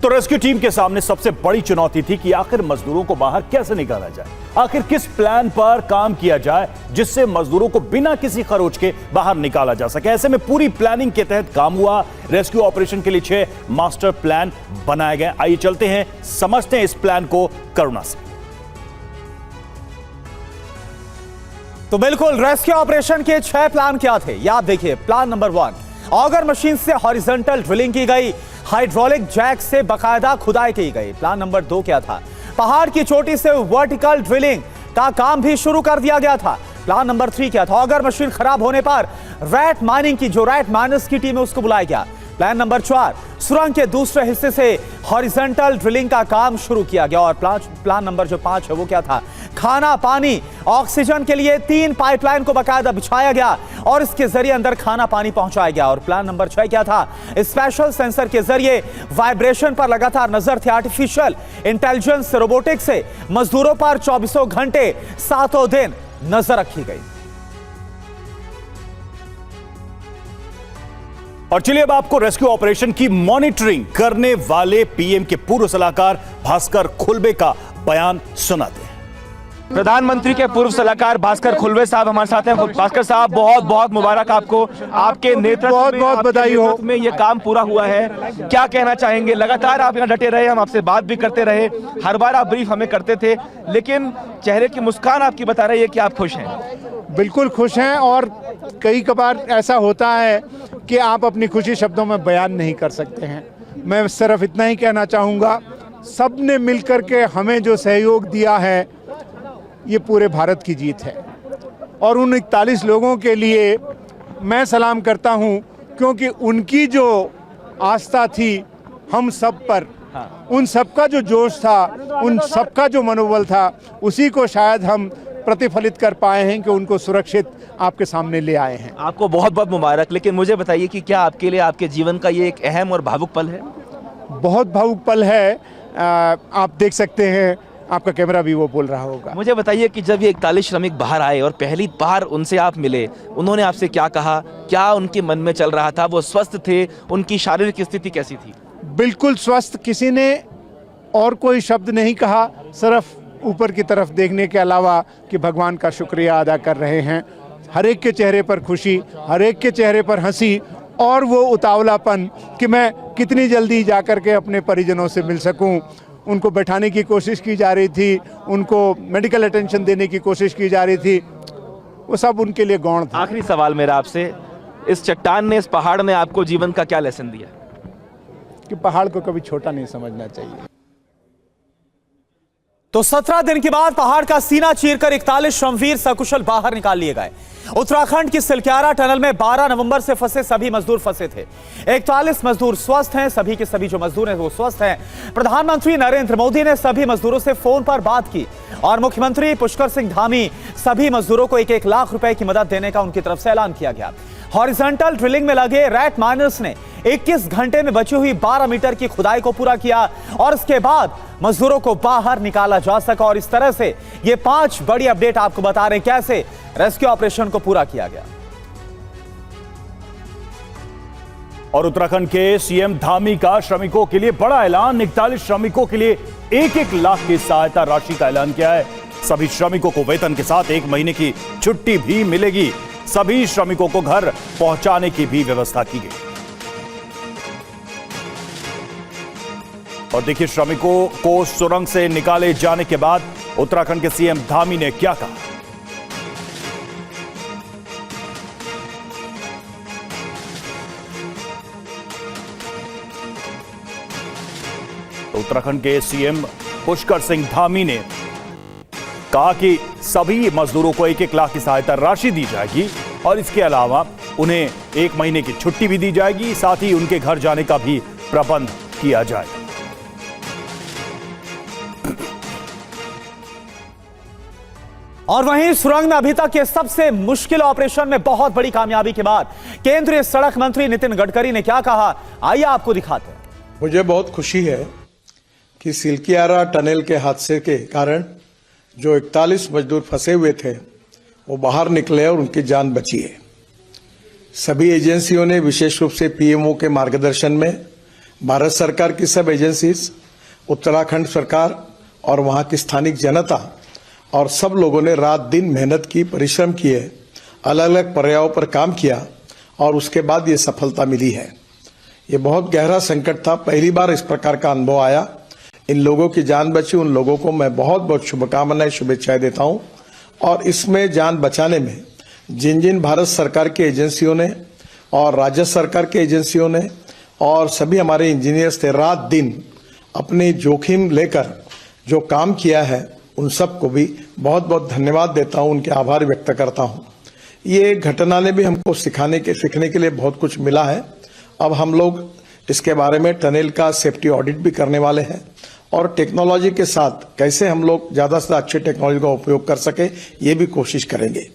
तो rescue team के सामने सबसे बड़ी चुनौती थी कि आखिर मजदूरों को बाहर कैसे निकाला जाए, आखिर किस प्लान पर काम किया जाए जिससे मजदूरों को बिना किसी खरोच के बाहर निकाला जा सके। ऐसे में पूरी प्लानिंग के तहत काम हुआ। रेस्क्यू ऑपरेशन के लिए 6 मास्टर प्लान बनाए गए। आइए चलते हैं, समझते हैं इस प्लान को करुणा से। तो बिल्कुल, रेस्क्यू ऑपरेशन के 6 प्लान क्या थे, याद देखिए। प्लान नंबर 1, ऑगर मशीन से हॉरिजॉन्टल ड्रिलिंग की गई, हाइड्रोलिक जैक से बाकायदा खुदाई की गई। प्लान नंबर 2 क्या था, पहाड़ की चोटी से वर्टिकल ड्रिलिंग का काम भी शुरू कर दिया गया था। प्लान नंबर 3 क्या था, ऑगर मशीन खराब होने पर रैट माइनिंग की जो रैट माइनर्स की टीम है उसको बुलाया गया। प्लान नंबर 4, सुरंग के दूसरे हिस्से से हॉरिजॉन्टल ड्रिलिंग का काम शुरू किया गया। और प्लान नंबर जो 5 है वो क्या था, खाना पानी ऑक्सीजन के लिए 3 पाइपलाइन को बाकायदा बिछाया गया और इसके जरिए अंदर खाना पानी पहुंचाया गया। और प्लान नंबर 6 क्या था, स्पेशल सेंसर के जरिए वाइब्रेशन पर लगातार नजर थी। आर्टिफिशियल इंटेलिजेंस रोबोटिक्स से मजदूरों पर 24 घंटे 7 दिन नजर रखी गई। और चलिए अब आपको रेस्क्यू ऑपरेशन की मॉनिटरिंग करने वाले पीएम के पूर्व सलाहकार भास्कर खुल्बे का बयान सुनाते हैं। प्रधानमंत्री के पूर्व सलाहकार भास्कर खुल्बे साहब हमारे साथ हैं। भास्कर साहब, बहुत बहुत मुबारक आपको, आपके नेतृत्व बहुत बहुत बधाई हो में ये काम पूरा हुआ है। क्या कहना चाहेंगे? लगातार आप यहाँ डटे रहे, हम आपसे बात भी करते रहे, हर बार आप ब्रीफ हमें करते थे, लेकिन चेहरे की मुस्कान आपकी बता रही है कि आप खुश हैं। बिल्कुल खुश हैं। और कई कबार ऐसा होता है कि आप अपनी खुशी शब्दों में बयान नहीं कर सकते हैं। मैं सिर्फ इतना ही कहना चाहूँगा, सब ने मिलकर के हमें जो सहयोग दिया है ये पूरे भारत की जीत है। और उन 41 लोगों के लिए मैं सलाम करता हूं, क्योंकि उनकी जो आस्था थी हम सब पर, उन सबका जो जोश था, उन सबका जो मनोबल था, उसी को शायद हम प्रतिफलित कर पाए हैं कि उनको सुरक्षित आपके सामने ले आए हैं। आपको बहुत बहुत मुबारक। लेकिन मुझे बताइए कि क्या आपके लिए आपके जीवन का ये एक अहम और भावुक पल है? बहुत भावुक पल है। आप देख सकते हैं, आपका कैमरा भी वो बोल रहा होगा। मुझे बताइए कि जब ये 41 श्रमिक बाहर आए और पहली बार उनसे आप मिले, उन्होंने आपसे क्या कहा, क्या उनके मन में चल रहा था? वो स्वस्थ थे? उनकी शारीरिक स्थिति कैसी थी? बिल्कुल स्वस्थ। किसी ने और कोई शब्द नहीं कहा, सिर्फ ऊपर की तरफ देखने के अलावा कि भगवान का शुक्रिया अदा कर रहे हैं। हर एक के चेहरे पर खुशी, हर एक के चेहरे पर हंसी और वो उतावलापन कि मैं कितनी जल्दी जाकर के अपने परिजनों से मिल सकूं। उनको बैठाने की कोशिश की जा रही थी, उनको मेडिकल अटेंशन देने की कोशिश की जा रही थी, वो सब उनके लिए गौण था। आखिरी सवाल मेरा आपसे, इस चट्टान ने, इस पहाड़ ने आपको जीवन का क्या लेसन दिया? कि पहाड़ को कभी छोटा नहीं समझना चाहिए। तो 17 दिन के बाद पहाड़ का सीना चीरकर 41 श्रमवीर सकुशल बाहर निकाल लिए गए। उत्तराखंड की सिलक्यारा टनल में 12 नवंबर से फंसे सभी मजदूर फंसे थे। 41 मजदूर स्वस्थ हैं, सभी के सभी जो मजदूर हैं वो स्वस्थ हैं। प्रधानमंत्री नरेंद्र मोदी ने सभी मजदूरों से फोन पर बात की और मुख्यमंत्री पुष्कर सिंह धामी सभी मजदूरों को 1-1 लाख रुपए की मदद देने का उनकी तरफ से ऐलान किया गया। हॉरिजॉन्टल ड्रिलिंग में लगे रैट माइनर्स ने 21 घंटे में बची हुई 12 मीटर की खुदाई को पूरा किया और इसके बाद मजदूरों को बाहर निकाला जा सका। और इस तरह से ये 5 बड़ी अपडेट आपको बता रहे हैं कैसे रेस्क्यू ऑपरेशन को पूरा किया गया। और उत्तराखंड के सीएम धामी का श्रमिकों के लिए बड़ा ऐलान, 41 श्रमिकों के लिए 1-1 लाख की सहायता राशि का ऐलान किया है। सभी श्रमिकों को वेतन के साथ 1 महीने की छुट्टी भी मिलेगी। सभी श्रमिकों को घर पहुंचाने की भी व्यवस्था की गई। और देखिए श्रमिकों को सुरंग से निकाले जाने के बाद उत्तराखंड के सीएम धामी ने क्या कहा। उत्तराखंड के सीएम पुष्कर सिंह धामी ने कहा कि सभी मजदूरों को 1-1 लाख की सहायता राशि दी जाएगी और इसके अलावा उन्हें 1 महीने की छुट्टी भी दी जाएगी, साथ ही उनके घर जाने का भी प्रबंध किया जाएगा। और वहीं सुरंग में अभी तक के सबसे मुश्किल ऑपरेशन में बहुत बड़ी कामयाबी के बाद केंद्रीय सड़क मंत्री नितिन गडकरी ने क्या कहा, आइए आपको दिखाते हैं। मुझे बहुत खुशी है कि सिलक्यारा टनल के हादसे के कारण जो 41 मजदूर फंसे हुए थे वो बाहर निकले और उनकी जान बची है। सभी एजेंसियों ने विशेष रूप से पीएमओ के मार्गदर्शन में भारत सरकार की सब एजेंसीज, उत्तराखंड सरकार और वहाँ की स्थानिक जनता और सब लोगों ने रात दिन मेहनत की, परिश्रम किए, अलग अलग पर्यायों पर काम किया और उसके बाद ये सफलता मिली है। ये बहुत गहरा संकट था, पहली बार इस प्रकार का अनुभव आया। इन लोगों की जान बची, उन लोगों को मैं बहुत बहुत शुभकामनाएं, शुभेच्छाएं देता हूं। और इसमें जान बचाने में जिन जिन भारत सरकार की एजेंसियों ने और राज्य सरकार की एजेंसियों ने और सभी हमारे इंजीनियर्स थे, रात दिन अपने जोखिम लेकर जो काम किया है, उन सबको भी बहुत बहुत धन्यवाद देता हूं, उनके आभार व्यक्त करता हूं। ये घटना ने भी हमको सीखने के लिए बहुत कुछ मिला है। अब हम लोग इसके बारे में टनल का सेफ्टी ऑडिट भी करने वाले हैं और टेक्नोलॉजी के साथ कैसे हम लोग ज़्यादा से अच्छी टेक्नोलॉजी का उपयोग कर सके, ये भी कोशिश करेंगे।